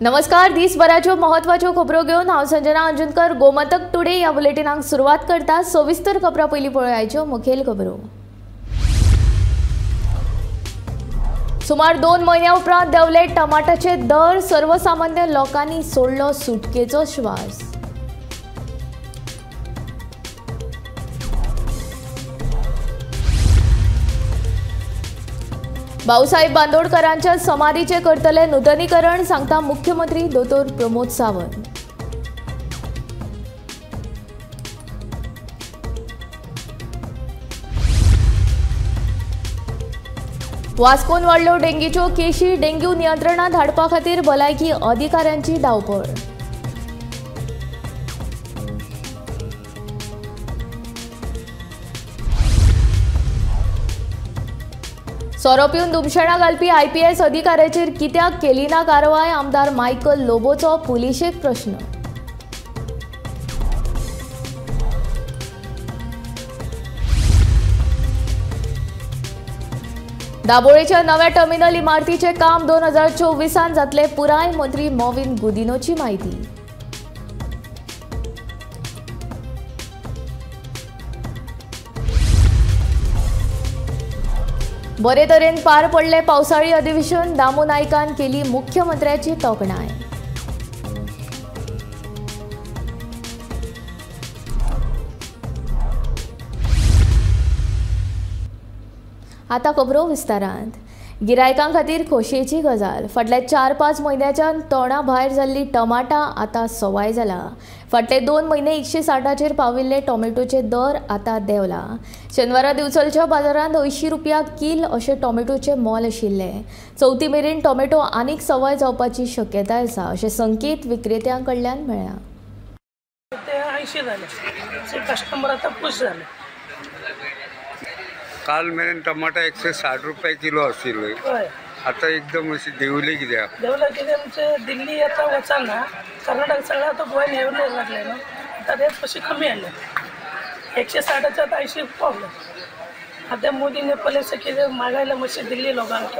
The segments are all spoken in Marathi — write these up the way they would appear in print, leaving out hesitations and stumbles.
नमस्कार, दिसभराच्यो महत्वाच्यो खबरो घेवन हांव संजना अंजुनकर गोमंतक टुडे या बुलेटिनाक सुरवात करता। सविस्तर खबरां पयलीं पळोवयाच्यो मुखेल खबरो। सुमार 2 म्हयन्यां उपरांत देंवले टमाटाचे दर, सर्वसामान्य लोकांनी सोडलो सुटकेचो श्वास। भाऊसाहेब बांदोडकरांच्या समाधीचे करतले नूतनीकरण, सांगता मुख्यमंत्री दोतोर प्रमोद सावंत। वास्कोन वाडल्यो डेंग्यूच्यो केशी, डेंग्यू नियंत्रणांत हाडपा खातीर भलायकी अधिकाऱ्यांची धांवपळ। सोरो पिवन दुमशेणां घालपी IPS अधिकाऱ्याचेर कित्याक केली ना कारवाय, आमदार मायकल लोबोचो पुलिशेक प्रश्न। दाबोळेच्या नव्या टर्मिनल इमारतीचे काम 2024 जातले पुराय, मंत्री मॉविन गुदिनोची माहिती। बरे तरेन पार पडले पावसाळी अधिवेशन, दामू नायकान केली मुख्यमंत्र्याची तोखणाय। आता खबरो विस्तारांत। गिरायकां खातीर खोशयेची गजाल। फाटल्या 4-5 म्हयन्याच्यान तोंडा भायर जाल्ली टमाटा आतां सवाय जाला। फाटले 2 म्हयने 160चेर पाविल्ले टोमॅटोचे दर आतां देंवला। शेनवारा दिवचलच्या बाजारांत 80 रुपया किल अशें टोमॅटोचे मोल आशिल्ले। चवथी मेरेन टोमॅटो आनीक सवाय जावपाची शक्यताय आसा अशें संकेत विक्रेत्यां कडल्यान मेळ्ळा। ते 80 झाले, कस्टमर आता खुश झाले। काल मेरेन टमाटा 160 रुपये किलो आशिल्ले, आता एकदम अशी देवली कित्याक? देवला कित्याक आमचे दिल्ली आता वचना, कर्नाटक सगळं आता गोंयान येवंक लागले न्हू, आता रेट कशी कमी आले। 160च्या आता 80 पावले। आता मोदीने पहिले कितें मागायला मातशें दिल्ली लोकांक,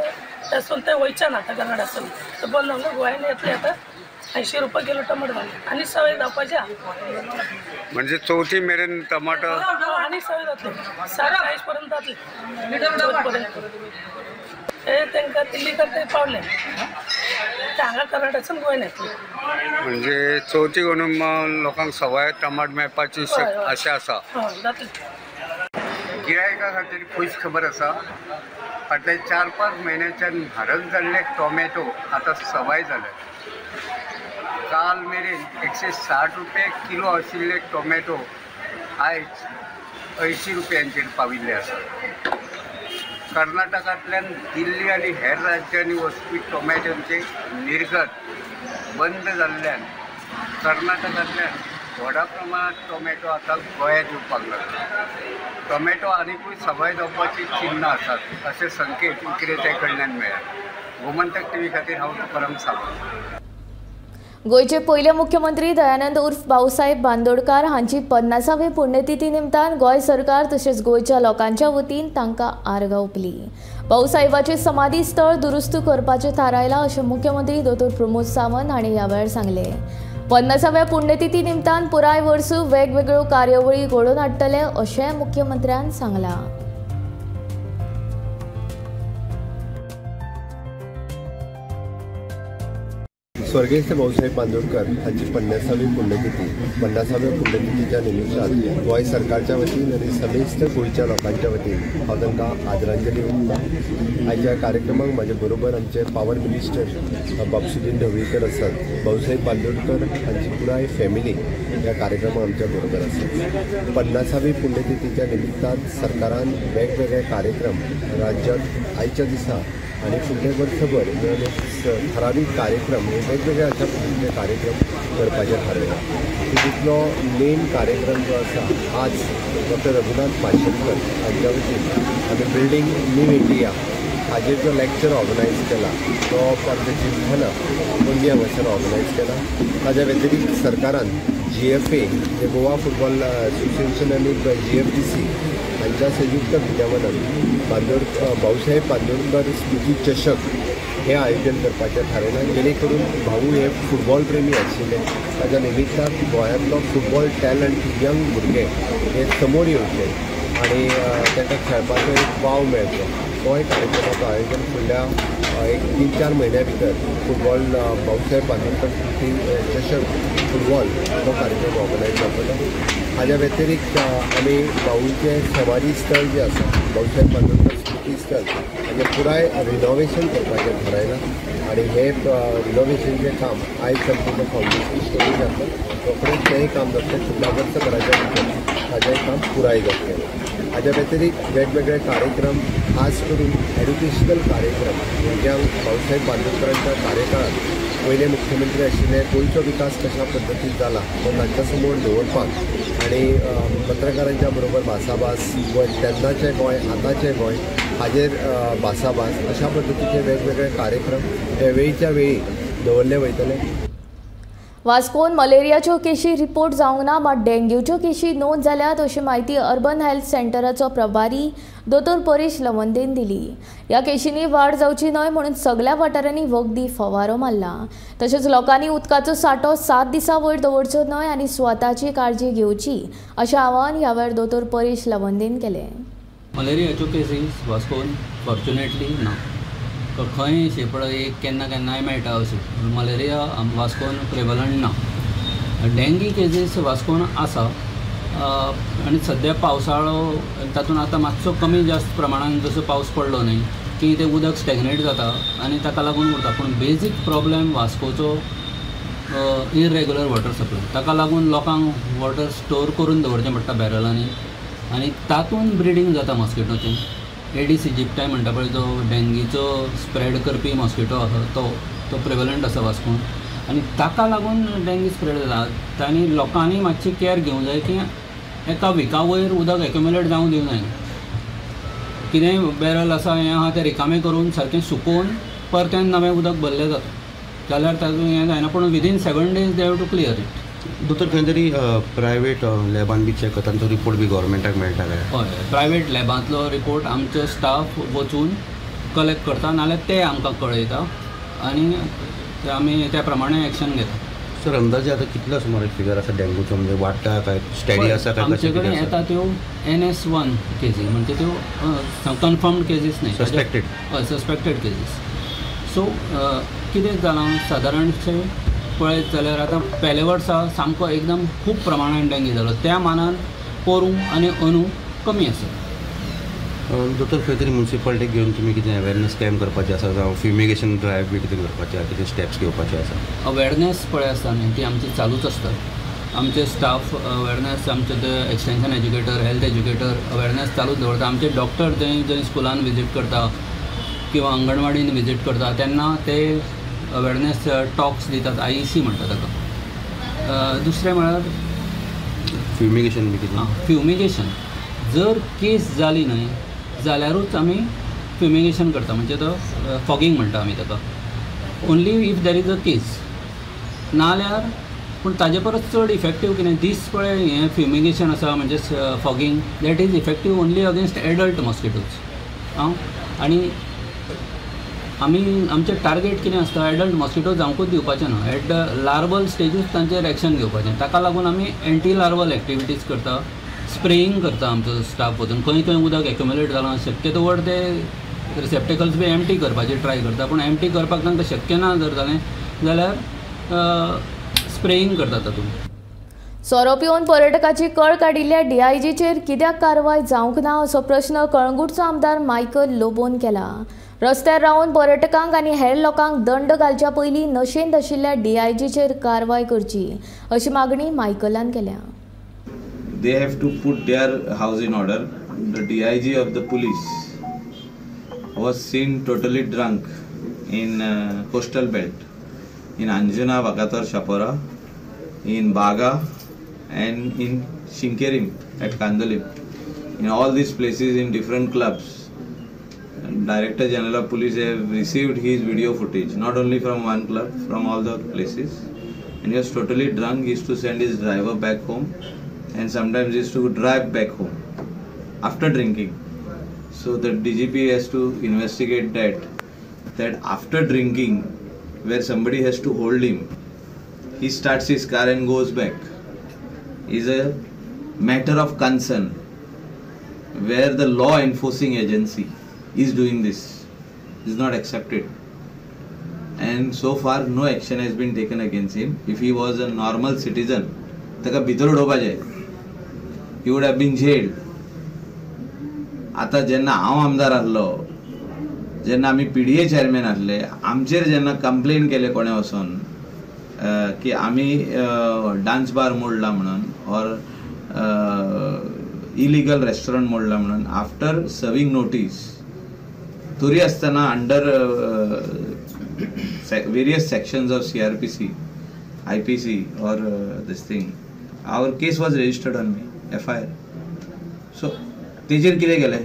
त्यासून ते वयच्यान आता कर्नाटकासून तर बंद जावन गोंयान येतले आता 80 रुपये किलो टमाटो घालले आनी सवय जावपाची। म्हणजे चवथी मेरेन टमाटो आनी सवय जातली, 40 पर्यंत जातली पर्यंत। हे तांकां दिल्ली करता पावले, ते हांगा कर्नाटकासून गोंयान येतले। म्हणजे चवथी म्हणून लोकांक सवाय टमाट मेळपाची आशा आसा। जातली। गिरायका खातीर पयस खबर आसा, फाटले 4-5 म्हयन्याच्यान म्हारग जाल्ले टोमॅटो आता सवाय जाले। काल मेरेन 160 रुपये किलो आशिल्ले टोमॅटो आयज 80 रुपयांचेर पाविल्ले आसा। कर्नाटकांतल्यान दिल्ली आनी हेर राज्यांनी वचपी टोमॅटोचे निर्गत बंद जाल्ल्यान कर्नाटकांतल्यान व्हडा प्रमाणांत टोमॅटो आता गोंयांत येवपाक लागला। टोमॅटो आनीकूय सवाय जावपाची चिन्ह आसात अशें संकेत विक्रेत्या कडल्यान मेळ्ळा। गोमंतक TV खातीर हांव तुकाराम सावंत। गोयचे पयले मुख्यमंत्री दयानंद उर्फ भाऊसाहेब बांदोडकार हांची 50वी पुण्यतिथी निमतान गोय सरकार तशेंच गोयच्या लोकांच्या वतीन तांकां आर्गां ओंपली। भाऊसाहेबाचे समाधी स्थळ दुरुस्त करपाचें थारायलां अशें मुख्यमंत्री दोतोर प्रमोद सावंत हांणी ह्या वेळार सांगले। 50व्या पुण्यतिथी निमतान पुराय वर्स वेगवेगळ्यो कार्यावळी घडोवन हाडटले अशें मुख्यमंत्र्यान सांगलां। स्वर्गीय भाऊसाहेब बांदोडकर हांची 50वी पुण्यतिथी। 50व्या पुण्यतिथीच्या निमित्तान गोंय सरकारच्या वतीन आनी समेस्त गोंयच्या लोकांच्या वतीन हांव तांकां आदरांजली ओंपतां। आयच्या कार्यक्रमाक म्हाजे बरोबर आमचे पावर मिनिस्टर बापशेजी ढवळीकर आसात। भाऊसाहेब बांदोडकर हांची पुराय फॅमिली ह्या कार्यक्रमाक आमच्या बरोबर आसा। 50वी पुण्यतिथीच्या निमित्तान सरकारान वेगवेगळे कार्यक्रम राज्यात आयच्या दिसा आणि फुडले वर्षभर ठरावीक कार्यक्रम हे वेगवेगळे अशा पद्धतीचे कार्यक्रम करपाचे थारायला। तितूंतलो मेन कार्यक्रम जो आसा आज डॉक्टर रघुनाथ माशेलकर हांच्या वतीन आमी बिल्डींग न्यू इंडिया हाजेर जो लेक्चर ऑर्गनायज केला तो आमच्या जिमखाना पणजी हांगासर ऑर्गनायज केला। ताज्या व्यतिरिक्त सरकारान GFA जे गोवा फुटबॉल असोसिएशन आनी GFDC हांच्या संयुक्त विद्यमानान भाऊसाहेब बांदोडकर स्मृती चषक हे आयोजन करपाचें थारायलां, जेणे करून भाऊ हे फुटबॉल प्रेमी आशिल्ले, ताच्या निमित्तान गोंयांतलो फुटबॉल टॅलंट यंग भुरगे हे समोर येवचे आनी तांकां खेळपाचो एक वाव मेळचो. तो एक कार्यक्रमाचो आयोजन फुडल्या एक 3-4 म्हयन्या भितर फुटबॉल भाऊसाहेब बांदोडकर चषक फुटबॉल तो कार्यक्रम ऑर्गनायज जातलो. हाज्या व्यतिरिक्त आमी भाऊचे समाधी स्थळ जे आसा, भाऊसाहेब बांदोडकर स्मृती स्थळ, हाजें पुराय रिनोवेशन करपाचें थारायलां आनी हे रिनोवेशनचें काम आयज संपूर्ण फावंडेशन स्टोरी जातलें. रोखडेंच तेंय काम जातलें फुडल्या वर्सभराच्या भितर ताजें काम पुराय जातलें. हाज्या व्यतिरिक्त वेगवेगळे कार्यक्रम, खास करून एड्युकेशनल कार्यक्रम, भुरग्यांक भाऊसाहेब बांदोडकरांच्या कार्यकाळांत पयले मुख्यमंत्री आशिल्ले गोंयचो विकास कशा पद्दतीन जाला तो तांच्या समोर दवरपाक आनी पत्रकारांच्या बरोबर भासाभास, तेन्नाचें गोंय आतांचें गोंय हाजेर भासाभास अशा पद्दतीचे वेगवेगळे कार्यक्रम हे वेळच्या वेळी दवरले वयतले. वास्कोन मलेरियाच्यो केशी रिपोर्ट जावंक ना, मात डेंग्यूच्यो केशी नोंद जाल्यात अशी माहिती अर्बन हेल्थ सेंटराचो प्रभारी दोतोर परेश लवंदेन दिली. ह्या केशींनी वाड जावची न्हय म्हणून सगळ्या वाठारांनी वखदी फवारो मारला. तशेंच लोकांनी उदकाचो सांठो 7 दिसां वयर दवरचो न्हय आनी स्वताची काळजी घेवची अशें आवाहन ह्या वेळार दोतोर परेश लवंदेन केलें. मलेरियाच्यो केसीस वास्कोन फॉर्च्युनेटली ना, खंय शेपड एक केन्ना केन्नाय मेळटा अशें. मलेरिया वास्कोन प्रेवलंट ना. डेंगी केसीस वास्कोन आसा आनी सद्या पावसाळो तातूंत आतां मातसो कमी जास्त प्रमाणान जसो पावस पडलो न्ही की तें उदक स्टॅग्नेट जाता आनी ताका लागून उरता. पूण बेजीक प्रॉब्लेम वास्कोचो इरेग्युलर वॉटर सप्लाय. ताका लागून लोकांक वॉटर स्टोर करून दवरचें पडटा बॅरलांनी आनी तातूंत ब्रिडींग जाता मॉस्किटोचें. एडिस इजिप्टाय म्हणटा पळय जो डेंगीचो स्प्रेड करपी मॉस्किटो आसा तो प्रेवलंट आसा वास्कोन आनी ताका लागून डेंगी स्प्रेड जाता. आनी लोकांनी मातशी केअर घेवंक जाय की एका विका वयर उदक एक्युमुलेट जावंक दिवंक जायना. कितेंय बॅरल आसा हें आहा तें रिकामें करून सारकें सुकोवन परतें नवें उदक भरलें जाता जाल्यार तातूंत हें जायना. पूण within 7 days they have to clear it. दोतोर खंय तरी प्रायवेट लॅबान बी चॅक करता तो रिपोर्ट बी गव्हर्मेंटाक मेळटा काय? हय, प्रायवेट लॅबांतलो रिपोर्ट आमचो स्टाफ वचून कलेक्ट करता नाल्यार ते आमकां कळयता आनी आमी त्या प्रमाणे एक्शन घेता. सर अंदाजे आतां कितलो सुमार फिगर आसा डेंगूचो, म्हणजे वाडटा काय स्टेडी आसा काय? आमचे कडेन येता त्यो NS1 केसी म्हणजे त्यो कन्फर्म्ड केसीस न्ही, सस्पेक्टेड. हय, सस्पेक्टेड केसीस. सो कितें जालां सादारणशें पळयत जाल्यार आतां पयले वर्सा सामको एकदम खूब प्रमाणान डेंगी जालो, त्या मानान पोरूं आनी अंदू कमी आसा. दोतोर खंय तरी म्युनिसिपालिटीक घेवन तुमी कितें अवेरनेस कॅम्प करपाचें आसा जावं फ्युमिगेशन ड्रायव्ह बी कितें करपाचें आसा, कितें स्टेप्स घेवपाचे आसा? अवेरनेस पळय आसता न्ही ती आमची चालूच आसता. आमचे स्टाफ अवेरनेस, आमचे ते extension educator, health educator awareness चालूच दवरता. आमचे डॉक्टर जंय स्कुलान विजीट करता किंवा अंगणवाडीन विजीट करता तेन्ना ते अवेरनेस टॉक्स दितात, IEC म्हणटा ताका. दुसरें म्हळ्यार फ्युमिगेशन बी कितें? फ्युमिगेशन जर केस जाली न्हय जाल्यारूच आमी फ्युमिगेशन करता, म्हणजे तो फॉगिंग म्हणटा आमी ताका. Only if there is a case, नाल्यार पूण ताजे परस चड इफेक्टीव कितें दीस पळय हें फ्युमिगेशन आसा म्हणजे fogging that is effective only against adult mosquitoes. आनी आमी आमचें टार्गेट कितें आसता, एडल्ट मॉस्किटो जावंकूच दिवपाचें ना, एट द लार्वल स्टेजूच तांचेर एक्शन घेवपाचें. ताका लागून आमी एंटी लार्वल एक्टिविटीज करता, स्प्रेईंग करता आमचो स्टाफ वचून. खंय खंय उदक एक्युमुलेट जालां शक्य तो ते रिसेप्टिकल्स बी एम्प्टी करपाची ट्राय करता, पूण एम्प्टी करपाक तांकां शक्य ना जर जालें जाल्यार स्प्रेईंग करता तातूंत. सोरो पिवन पर्यटकाची कळ काडिल्ल्या DIGचेर कित्याक कारवाय जावंक ना असो प्रश्न कळंगूटचो आमदार मायकल लोबोन केला. रस्त्यार रावन पर्यटकांक आनी हेर लोकांक दंड घालच्या पयलीं नशेंत आशिल्ल्या DIGचेर कारवाय करची अशी मागणी मायकलान केल्या. They have to put their house in order. The DIG of the police was seen totally drunk in coastal belt, in Anjuna, Vakatar, Shapora, in Baga and in Shinkerim at Kandalim. In all these places in different clubs, Director General of Police have received his video footage, not only from one club, from all the places. And he was totally drunk. He used to send his driver back home, and sometimes he used to drive back home after drinking. So the DGP has to investigate that that after drinking, where somebody has to hold him, he starts his car and goes back, is a matter of concern where the law enforcing agency is doing this. Is not accepted. And so far no action has been taken against him. If he was a normal citizen, taka bhitor udopajay, he would have been jailed. आता जेन्ना हांव आमदार आहलो, जेन्ना आमी PDA चेअरमॅन आसले, आमचेर जेन्ना कंप्लेन केले कोणे वचोन की आमी डान्स बार मोडला म्हणून और इलिगल रेस्टॉरंट मोडला म्हणून, आफ्टर सर्विंग नोटीस तरी आसतना under various sections of CRPC, IPC or this thing, our case was registered on me, FIR. So तेजेर कितें केलें?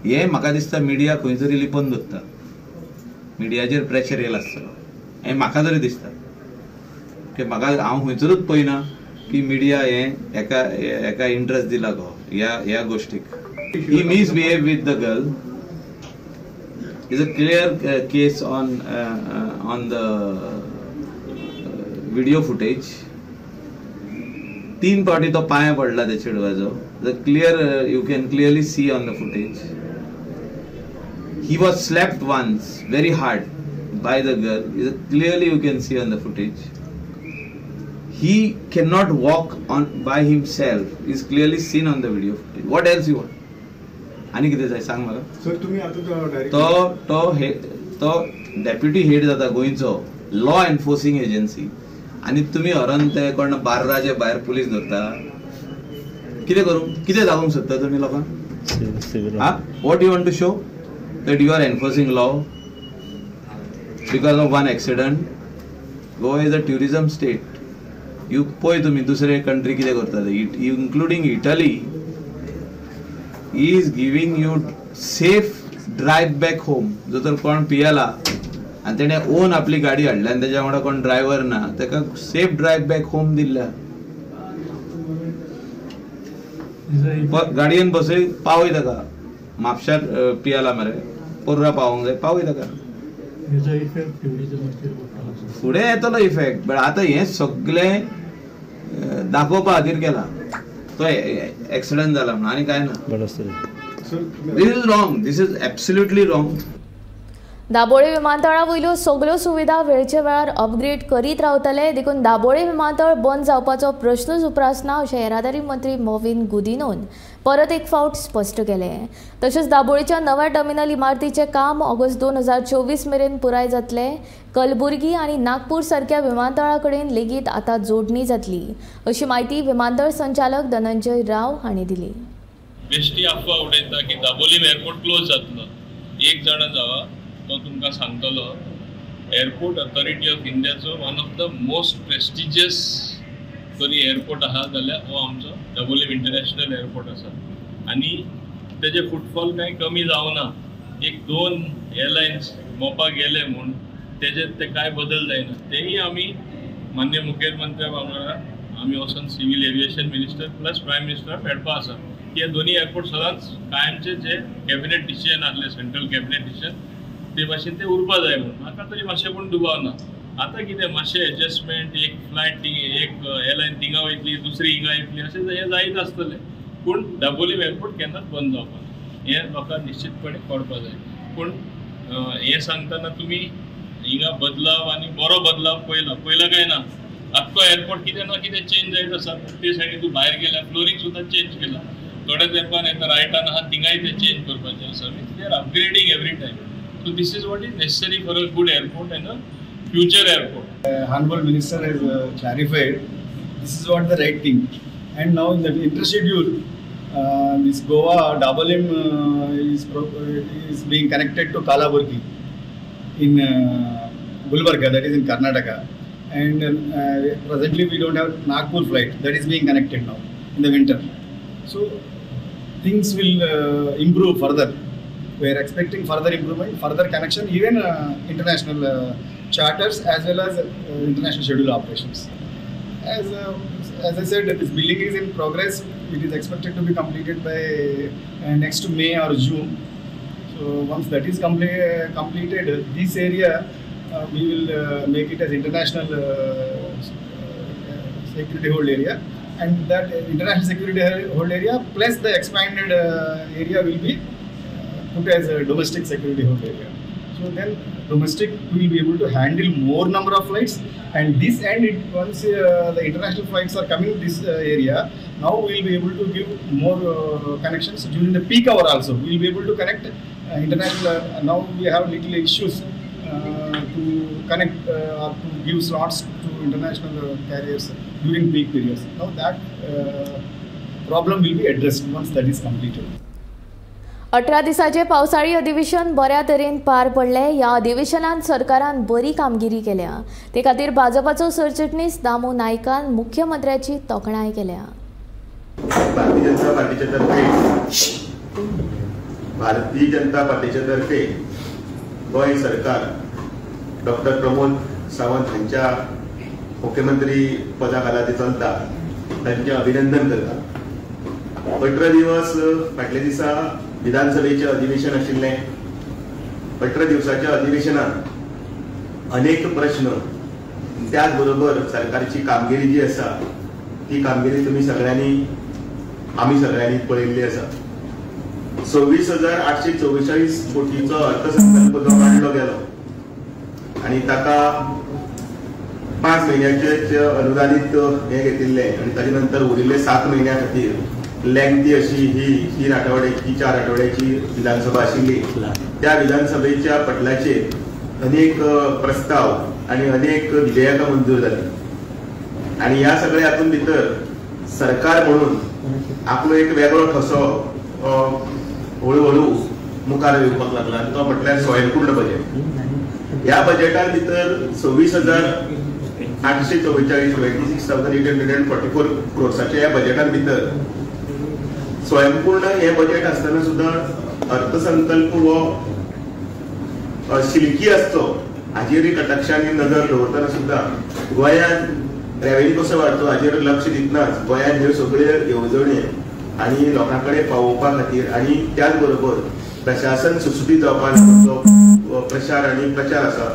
हे म्हाका दिसता मिडिया खंय तरी लिपोवन दवरता, मिडियाचेर प्रेशर येयला आसतलो, हें म्हाका तरी दिसता की म्हाका हांव खंयसरूच पळयना की मिडिया हेका इंट्रस्ट दिला गो ह्या गोष्टीक. He misbehave with the girl is a clear case on the video footage. 3 पावटी तो पांया पडला त्या चेडवाचो. The clear you can clearly see on the footage. He was slapped once very hard by the girl. Clearly you can see on the footage. He cannot walk on by himself. Is clearly seen on the video footage. What else you want? आणि कितें जाय सांग म्हाका. सर तुम्ही आता तो डेप्युटी हेड जाता गोंयचो लॉ एन्फोर्सिंग एजन्सी, आनी तुमी व्हरोन ते कोण बार्राजे भायर पुलीस धरता. कितें करूं, कितें दाखोवंक सोदता तुमी लोकांक? What you want to show that you are enforcing law because of one accident? Goa is a tourism state. You पळय तुमी दुसरे कंट्री कितें करता, including Italy is giving you safe drive back home. जो तर कोण पियेला आनी तेणे ओन आपली गाडी हाडल्या आनी तेज्या वांगडा कोण ड्रायव्हर ना, तेका सेफ ड्रायव्ह बॅक होम दिल्ल्या. गाडयेन बसय, पावय ताका. म्हापशार पियेला मरे, पर्रा पावोंक जाय, पावय ताका. फुडें येतलो इफेक्ट, बट आतां हें सगळें दाखोवपा खातीर केला. तो एक्सिडेंट जाला म्हणून आनी काय ना. This is wrong, this is absolutely wrong. Dabolim विमानतळा वयल्यो सगळ्यो सुविधा वेळचे वेळार अपग्रेड करीत रावतले, देखून दाबोळे विमानतळ बंद जावपाचो प्रश्नच उप्रासना अशें येरादारी मंत्री मोविन गुदिनोन परत एक फावट स्पश्ट केलें. तशेंच दाबोळेच्या नव्या टर्मिनल इमारतीचें काम ऑगस्ट 2024 मेरेन पुराय जातलें. कलबुर्गी आनी नागपूर सारक्या विमानतळा कडेन लेगीत आतां जोडणी जातली, अशी माहिती विमानतळ संचालक धनंजय राव हांणी दिली. बेश्टी अफवा उडयता की दाबोलीम एअरपोर्ट क्लोज जातलो. एक जाणा जावा तो तुमकां सांगतलो, एअरपोर्ट ऑथॉरिटी ऑफ इंडियाचो one of the most prestigious जरी एअरपोर्ट आहा जाल्यार हो आमचो दाबोलीम इंटरनॅशनल एअरपोर्ट आसा. आनी तेजे फुटफॉल कांय कमी जावना. 1-2 एअरलायन्स मोपाक गेले म्हूण ते काय बदल जायना. तेही आमी मान्य मुखेलमंत्र्या वांगडा आमी वचून civil aviation minister plus prime मिनिस्टराक मेळपा आसा की हे दोन्ही एअरपोर्ट सदांच कायमचे जे कॅबिनेट डिसिजन आसले, सेंट्रल कॅबिनेट डिसिजन, ते भाशेन ते उरपा जाय म्हणून. म्हाका तरी मातशें पूण दुबाव ना. आतां कितें मातशें एडजस्टमेंट, एक फ्लायट एक एअरलायन थिंगा वयतली, दुसरी हिंगा येतली, अशें हें जायत आसतलें. पूण दाबोलीम एअरपोर्ट केन्नाच बंद जावपा ना, हें लोकांक निश्चितपणे कळपा जाय. पूण हें सांगतना तुमी हिंगा बदलाव आनी बरो बदलाव पयला काय ना. आख्खो एअरपोर्ट कितें ना कितें चेंज जायत आसा. ते सायडीन तूं भायर गेल्या फ्लोरींग सुद्दां चेंज केला. थोड्या तेंपान येता रायटान आहा थिंगाय ते चेंज करपाचें आसा. They are upgrading every time. So this is what is necessary for a good airport and a future airport. Honorable Minister has clarified this is what the right thing. And now in the interschedule, this Goa Dabolim is being connected to Kalaburgi in Gulbarga, that is in Karnataka. And presently we don't have Nagpur flight that is being connected now in the winter. So things will improve further. We are expecting further improvement, further connection, even international charters as well as international schedule operations. As I said, this building is in progress. It is expected to be completed by next May or June. So once that is completed, this area we will make it as international security hold area, and that international security hold area plus the expanded area will be put as a domestic security hold area. So then domestic will be able to handle more number of flights, and this end once the international flights are coming this area, now we will be able to give more connections during the peak hour also. We will be able to connect international. Now we have little issues to connect or to give slots to international carriers during peak periods. Now that problem will be addressed once that is completed. 18 दिसाचे पावसाळी अधिवेशन बऱ्या तरेन पार पडले. ह्या अधिवेशनात सरकारान बरी कामगिरी केल्या. ते खातीर भाजपाचो सरचिटणीस दामू नायकान मुख्यमंत्र्याची तोखणाय केल्या. भारतीय जनता पार्टीच्या तर्फे गोय सरकार डॉक्टर प्रमोद सावंत हांच्या मुख्यमंत्री पदा खाला ते चलता तांचे अभिनंदन करता. 18 दिवस फाटल्या दिसा विधानसभेचे अधिवेशन आशिल्लें. 18 दिवसाच्या अधिवेशनात अनेक प्रश्न, त्याच बरोबर सरकारची कामगिरी जी आसा ती कामगिरी आम्ही सगळ्यांनी पळयल्ली आसा. 26,844 कोटीचो अर्थसंकल्प जो मांडलो गेलो आणि ताका 5 महिन्याचे अनुदानित हे घेतिल्ले आणि ताजे नंतर उरिल्ले 7 महिन्या खातीर लेंथी अशी ही 3 आठवड्याची 4 आठवड्याची विधानसभा आशिल्ली. त्या विधानसभेच्या पटलाचेर अनेक प्रस्ताव आणि अनेक विधेयकां मंजूर जाली आणि ह्या सगळ्या हातूंत भितर सरकार म्हणून आपलो एक वेगळो ठसो हळूहळू मुखार येवपाक लागला आणि तो म्हटल्यार स्वयंपूर्ण बजेट. ह्या बजेटा भितर 26,844 26,844 क्रोर्साच्या ह्या बजेटां भितर स्वयंपूर्ण हे बजेट आसतना सुद्धा अर्थसंकल्प हो शिल्की असतो हाजेर कटाक्षांनी नजर दवरतना सुद्धा गोंयांत रेव्हेन्यू कसो वाडचो हाजेर लक्ष दितनाच गोंयांत ह्यो सगळ्यो येवजण्यो आनी लोकां कडेन पावोवपा खातीर आनी त्याच बरोबर प्रशासन सुसूटीत जावपा लागून प्रचार आनी प्रचार आसा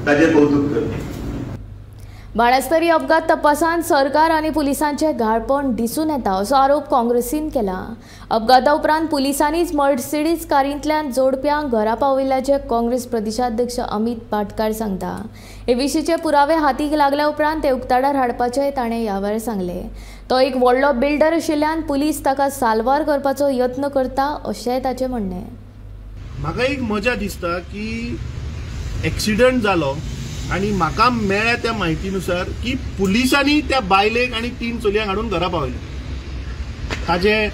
ताजेर कौतुक करता. बाणस्तारी अपघात तपासान सरकार आणि पुलिसांचे घाळपण दिसून येता असो आरोप काँग्रेसीन केला. अपघाता उपरांत पुलिसांनीच मर्सिडीज कारींतल्यान जोडप्यांक घरा पावयिल्ल्याचे काँग्रेस प्रदेशाध्यक्ष अमित पाटकार सांगता. हे विशींचे पुरावे हातीक लागल्या उपरांत ते उक्ताडार हाडपाचेय ताणें ह्या वेळार सांगले. तो एक व्हडलो बिल्डर आशिल्ल्यान पुलीस ताका साल्वार करपाचो यत्न करता अशेंय ताचें म्हणणें. म्हाका एक मजा दिसता की एक्सिडंट जालो आणि म्हाका मेळ्ळ्या त्या म्हायतीनुसार की पुलिसांनी त्या बायलेक आणि 3 चलयांक हाडून घरा पावयले. ताजे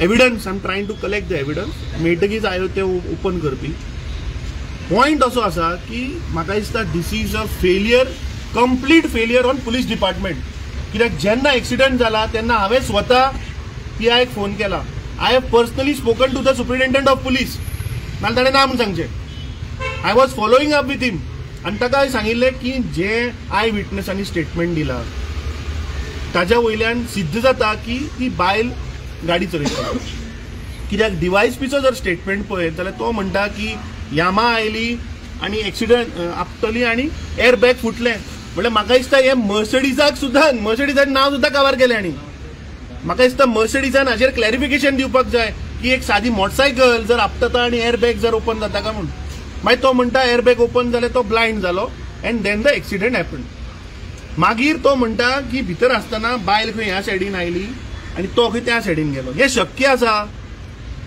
evidence I am trying to collect the evidence मेळटकीच आयो ते ओपन करपी. पॉयंट असो आसा की म्हाका दिसता this is a failure, complete failure on police department. कित्याक जेन्ना एक्सिडंट जाला तेन्ना हांवें स्वता PIक फोन केला. I have personally spoken to the superintendent of police, नाल्यार ताणें नाम सांगचें. I was following up with him आनी ताका सांगिल्लें की जे आय विटनसांनी स्टेटमेंट दिला ताज्या वयल्यान सिद्ध जाता की ती बायल गाडी चलयता. कित्याक DYSPचो जर स्टेटमेंट पळयत जाल्यार तो म्हणटा की यामा आयली आनी एक्सिडंट आपटली आनी एअरबॅग फुटलें. म्हळ्यार म्हाका दिसता हे मर्सिडीजान नांव सुद्दां कवर केलें. आनी म्हाका दिसता मर्सिडीजान हाजेर क्लॅरिफिकेशन दिवपाक जाय की एक सादी मोटरसायकल जर आपटता आनी एअरबॅग जर ओपन जाता काय म्हणून. मागीर तो म्हणटा एअरबॅग ओपन जाल्यार तो ब्लायंड जालो and then the accident happen. मागीर तो म्हणटा की भितर आसतना बायल खंय ह्या सायडीन आयली आनी तो खंय त्या सायडीन गेलो. हे शक्य आसा?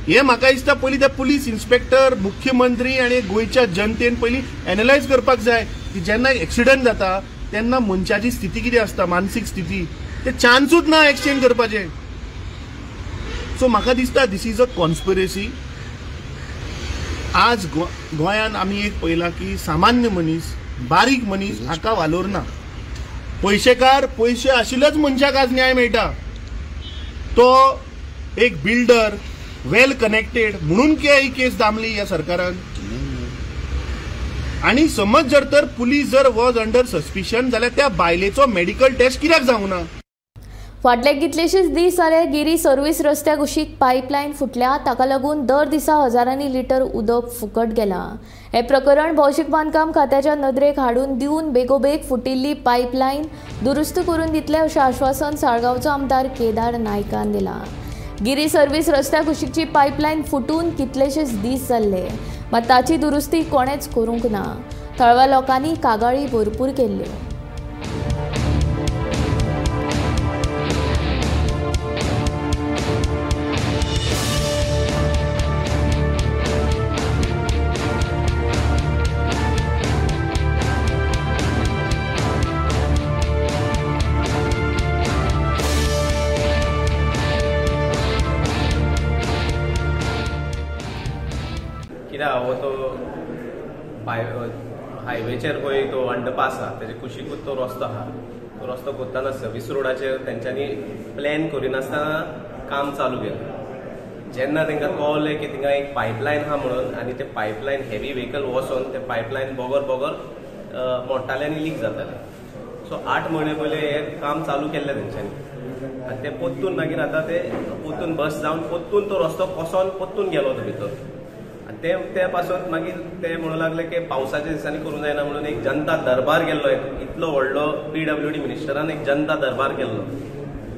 हे म्हाका दिसता पयलीं ते पुलीस इन्स्पेक्टर, मुख्यमंत्री आनी गोंयच्या जनतेन पयलीं एनालायज करपाक जाय की जेन्ना एक्सिडंट जाता तेन्ना मनशाची स्थिती कितें आसता, मानसीक स्थिती, ते चान्सूच ना एक्सचेंज करपाचें. सो म्हाका दिसता दिस इज अ कॉन्स्पिरसी. आज गोंयांत आमी एक पळयला की सामान्य मनीस, बारीक मनीस हाका वालोर ना. पयशेकार, पयशे आशिल्ल्याच मनशाक आज न्याय मेळटा. तो एक बिल्डर, वेल कनेक्टेड म्हणून ही केस दामली ह्या सरकारान. आणि समज जर तर पुलीस जर वॉज अंडर सस्पिशन जाल्यार त्या बायलेचो मेडिकल टेस्ट कित्याक जावना? फाटले कितलेशेच दीस जाले गिरी सर्व्हिस रस्त्या कुशीक पायपलायन फुटल्या, ताका लागून दर दिसा हजारांनी लिटर उदक फुकट गेला. हे प्रकरण भौशीक बांदकाम खात्याच्या नदरेक हाडून दिवन बेगोबेग फुटिल्ली पायपलायन दुरुस्त करून दितले अशें आश्वासन साळगांवचो आमदार केदार नायकान दिला. गिरी सर्व्हिस रस्त्या कुशीकची पायपलायन फुटून कितलेशेच दीस जाल्ले, मात ताची दुरुस्ती कोणेच करूंक ना. थळव्या लोकांनी कागाळी भरपूर केल्ल्यो. हो तो हायवेचेर पळय तो अंडरपास आहा तेजे कुशीकूच तो रस्तो आहा. तो रस्तो करताना सर्वीस रोडाचेर तेंच्यांनी प्लॅन करिनासतना काम चालू केलें. जेन्ना तांकां कळलें की थिंगा एक पायपलायन आहा म्हणून आनी ते पायपलायन हेवी व्हेकल वचोन ते पायपलायन बोगर मोडटाल्यांनी लीक जातालें. सो 8 म्हयने पयलीं हें काम चालू केल्लें तेंच्यांनी आनी ते पोत्तून मागीर आतां ते पोत्तून बस जावन पोत्तून तो रस्तो कोसोन पोत्तून गेलो तो भितर. ते पासून मागीर ते म्हणू लागले की पावसाच्या दिसांनी करूंक जायना म्हणून एक जनता दरबार केल्लो. इतलो व्हडलो PWD मिनिस्टरान एक जनता दरबार केल्लो.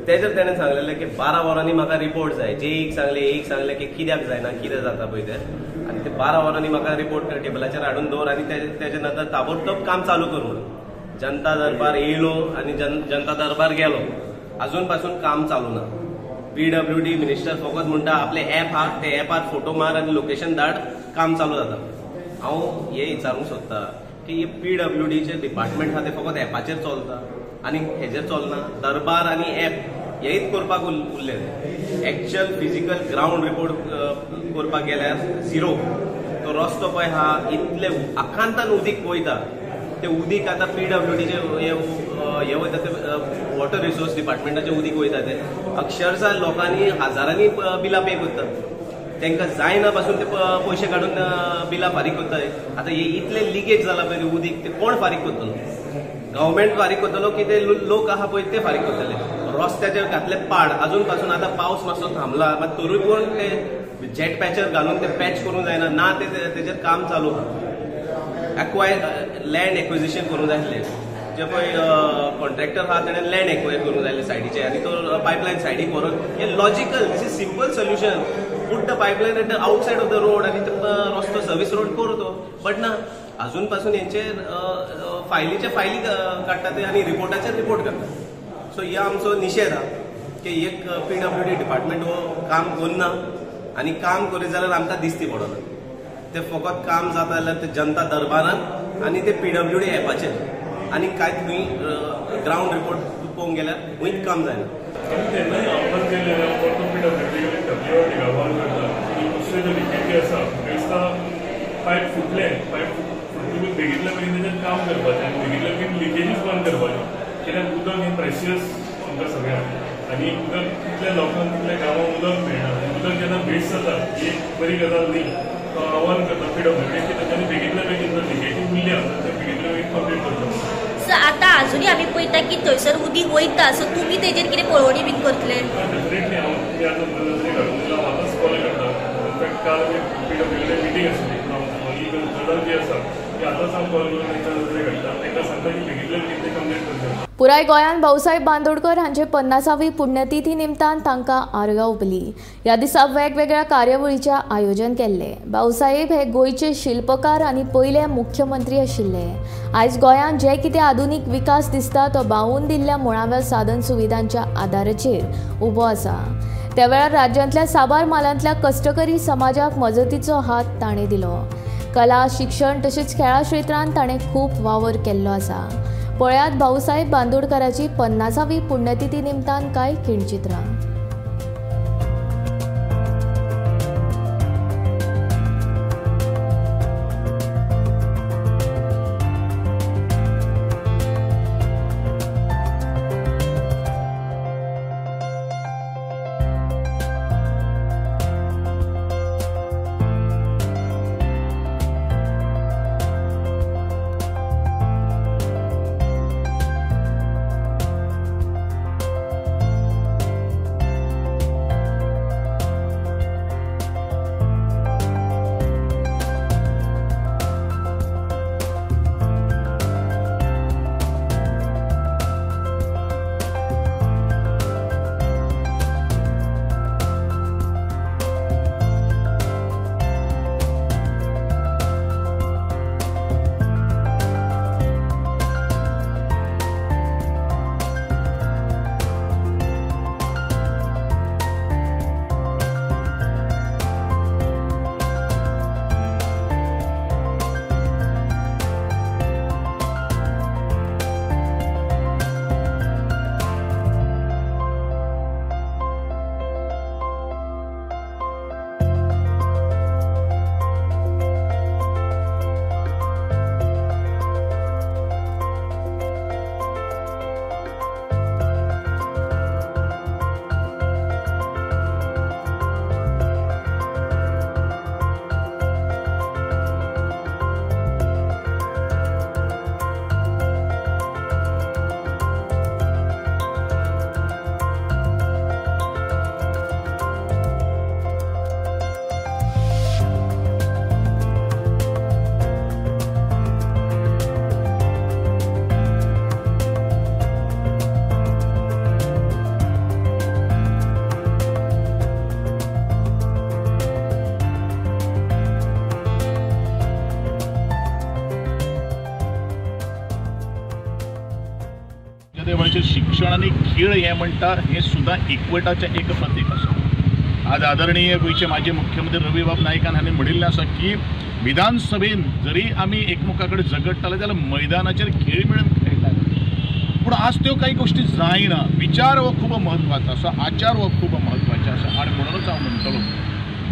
तेजेर तेणें सांगलेलें की 12 वरांनी म्हाका रिपोर्ट जाय. एक सांगलें की कित्याक जायना कितें जाता पळय तें, आनी ते 12 वरांनी म्हाका रिपोर्ट टेबलाचेर हाडून दवर आनी तेजे नंतर ताबडतोब काम चालू कर म्हणून. जनता दरबार येयलो आनी जनता दरबार गेलो. अजून पासून काम चालू ना. PWD मिनिस्टर फकत म्हणटा आपले ॲप आहा ते ॲपार फोटो मार आनी लोकेशन धाड, काम चालू जाता. हांव हे विचारूंक सोदता की PWDचे डिपार्टमेंट आहा ते फकत ॲपाचेर चलता आनी हेजेर चलना. दरबार आनी ॲप हेच करपाक उरले. एक्चुअल फिजिकल ग्राउंड रिपोर्ट करपाक गेल्यार झिरो. तो रस्तो पळय आहा इतले आखांतान उदीक वयता. ते उदीक आतां PWDचे हे वयता ते वॉटर रिसोर्स डिपार्टमेंटाचे उदीक वयता ते अक्षरशः लोकांनी हजारांनी बिलां पे करतात. तांकां जायना पासून ते पयशे काडून बिलां फारीक करतात. आतां हे इतले लिकेज जाला पळय उदीक ते कोण फारीक करतलो? गव्हर्मेंट फारीक करतलो की ते लोक आहा पळय ते फारीक करतले? रस्त्याचेर घातले पाड. अजून पासून आतां पावस मातसो थांबला मात तरूय पूण ते जेट पॅचर घालून ते पॅच करूंक जायना ना. तेजेर काम चालू आहा. लँड एक्विजिशन करूंक जाय आसलें. जे पळय कॉन्ट्रॅक्टर आहा तेणें लँड एक्वायर करूंक जाय सायडीचे आनी तो पायपलायन सायडीक व्हरून. हे logical, this is simple solution. Put the pipeline at the outside of the road आनी रस्तो सर्वीस रोड करू तो. बट ना, अजून पासून हेंचेर फायलीचे फायली काडटा ते आनी रिपोर्टाचेर रिपोर्ट करता. सो हे आमचो निशेध आहा की एक PWD डिपार्टमेंट हो काम करना आनी काम करीत जाल्यार आमकां दिसती पडना. ते फकत काम जाता जाल्यार ते जनता दरबारान आनी ते PWD ॲपाचेर आनी कांयच खंय ग्राउंड रिपोर्ट पळोवंक गेल्यार खंयच काम जायना. पायप फुटले, पायप फुटले बेगितल्या बेगीन तेजेर काम करपाचें आनी बेगितल्या बेगीन लिकेजीस बंद करपाचें. कित्याक उदक हें प्रेशियस आमकां सगळ्यांक आनी उदक कितल्या लोकांक कितल्या गांवांक उदक मेळना. उदक जेन्ना वेस्ट जाता ही एक बरी गजाल न्ही. तो आव्हान करता PWD की तांच्यांनी बेगितल्या बेगीन लिकेजी उरल्या ते बेगितल्या बेगीन कंप्लीट करता. सो आतां आजुनूय आमी पळयता की थंयसर उदीक वयता. सो तुमी तेजेर कितें पळोवणी बीन करतले? डेफिनेटली हांव तुमी आतां नदरेक हाडून दिला आतांच कॉल करता. इनफॅक्ट काल PWD मिटींग आसली. ही गजाल जी आसा ती आतांच हांव कॉल करून तांच्या नदरेक हाडटा. तांकां सांगता की बेगितल्या बेगीन ते कंप्लीट करता. पुराय गोंयान भाऊसाहेब बांदोडकर हांचे 50वी पुण्यतिथी निमतान तांकां आर्गां ओंपली. ह्या दिसा वेगवेगळ्या कार्यावळींचें आयोजन केल्लें. भाऊसाहेब हे गोंयचे शिल्पकार आनी पयले मुख्यमंत्री आशिल्ले. आयज गोंयांत जे कितें आधुनीक विकास दिसता तो भाऊन दिल्ल्या मुळाव्या साधन सुविधांच्या आदाराचेर उबो आसा. त्या वेळार राज्यांतल्या साबार मालांतल्या कश्टकरी समाजाक मजतीचो हात ताणें दिलो. कला, शिक्षण तशेंच खेळा क्षेत्रांत ताणें खूब वावर केल्लो आसा. पळयात भाऊसाहेब बांदोडकराची 50वी पुण्यतिथी निमतान कांय खिणचित्रां. तशेंच शिक्षण आनी खेळ हे म्हणटा हे सुद्दां एकवटाचें एक प्रतीक आसा. आज आदरणीय गोयचे माजी मुख्यमंत्री रवी बाब नायकान हांणी म्हणिल्लें आसा की विधानसभेन जरी आमी एकमेका कडेन झगडटाले जाल्यार मैदानाचेर खेळ मेळून खेळटाले, पूण आज त्यो काही गोष्टी जायना. विचार हो खूब म्हत्वाचो आसा, आचार हो खूब म्हत्वाचे आसा आनी म्हणूनच हांव म्हणटलो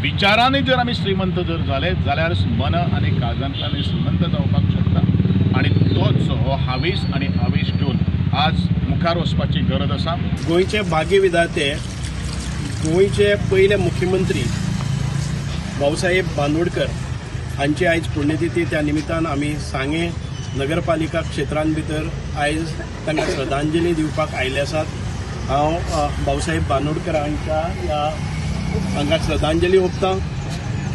विचारांनी जर आमी श्रीमंत जर जाले जाल्यार मन आनी काळजांतल्यान श्रीमंत जावपाक शकता आनी तोच हो हावेस आनी आवेश घेवन आज मुखार वचपाची गरज आसा. गोंयचे भाग्य विधाते गोंयचे पयले मुख्यमंत्री भाऊसाहेब बांदोडकर हांची आयज पुण्यतिथी. त्या निमित्तान आमी सांगे नगरपालिका क्षेत्रांत भितर आयज तांकां श्रद्धांजली दिवपाक आयिल्ले आसात. हांव भाऊसाहेब बांदोडकर हांकां श्रद्धांजली ओंपतां,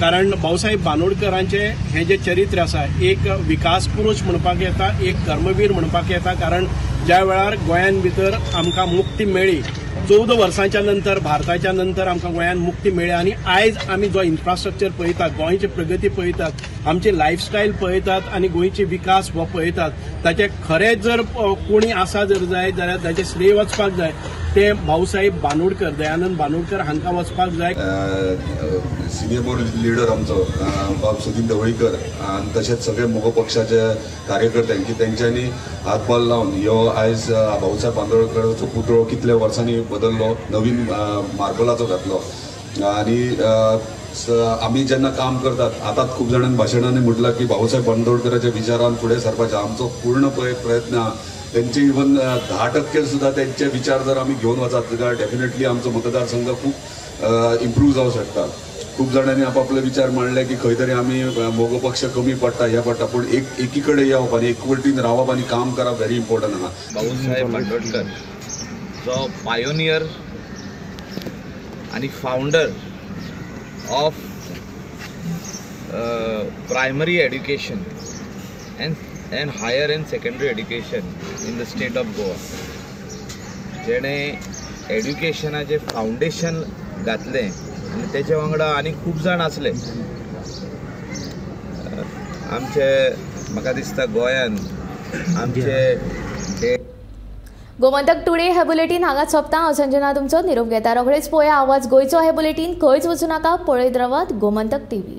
कारण भाऊसाहेब बांदोडकरांचे हे जे चरित्र आसा एक विकास पुरुष म्हणपाक येता, एक कर्मवीर म्हणपाक येता. कारण ज्या वेळार गोंयान भितर आमकां मुक्ती मेळ्ळी 14 वर्सांच्या नंतर भारताच्या नंतर आमकां गोंयान मुक्ती मेळ्ळी आनी आयज आमी जो इन्फ्रास्ट्रक्चर पळयतात, गोंयची प्रगती पळयतात, आमची लायफस्टायल पळयतात आनी गोंयची विकास हो पळयतात, ताचे खरें जर कोणी आसा जर जाय जाल्यार ताचें श्रेय वचपाक जाय ते भाऊसाहेब बांदोडकर, दयानंद बांदोडकर हांकां वचपाक जाय. सिनियर लिडर आमचो बाब सुदीन ढवळीकर आनी तशेंच सगळे मोग पक्षाचे कार्यकर्त्यांनी तेंच्यांनी हातबॉल लावन ह्यो आयज भाऊसाहेब बांदोडकराचो पुतळो कितल्या वर्सांनी बदललो, नवीन मार्बलाचो घातलो. आनी आमी जेन्ना काम करतात आतांच खूब जाणांनी भाशणांनी म्हटलां की भाऊसाहेब बांदोडकराच्या विचारान फुडें सरपाचें आमचो पूर्ण प्रयत्न आहा. त्यांचे इवन 10% सुद्धा त्यांचे विचार जर आम्ही घेऊन वचत जाल्यार डेफिनेटली आमचो मतदारसंघ खूप इम्प्रूव जावं शकता. खूप जाणांनी आपापले विचार मांडले की खंय तरी आमी मोगो पक्ष कमी पडटा हे पडटा, पूण एकीकडे येवप आनी एकवटीन रावप आनी काम करप व्हेरी इम्पॉर्टंट आहा. भाऊसाहेब बांदोडकर जो पायोनियर आनी founder of primary education and higher and secondary education in the state of Goa. जेणे एड्युकेशनाचे फाउंडेशन घातले आनी तेचे वांगडा आनी खूब जाण आसले. आमचे म्हाका दिसता गोंयान आमचे गोमंतक टुडे हे बुलेटीन हांगाच सोंपता. हांव संजना तुमचो निरोप घेता. रोखडेच पळोवया आवाज गोंयचो हे बुलेटीन. खंयच वचूं नाका, पळयत रावात गोमंतक TV.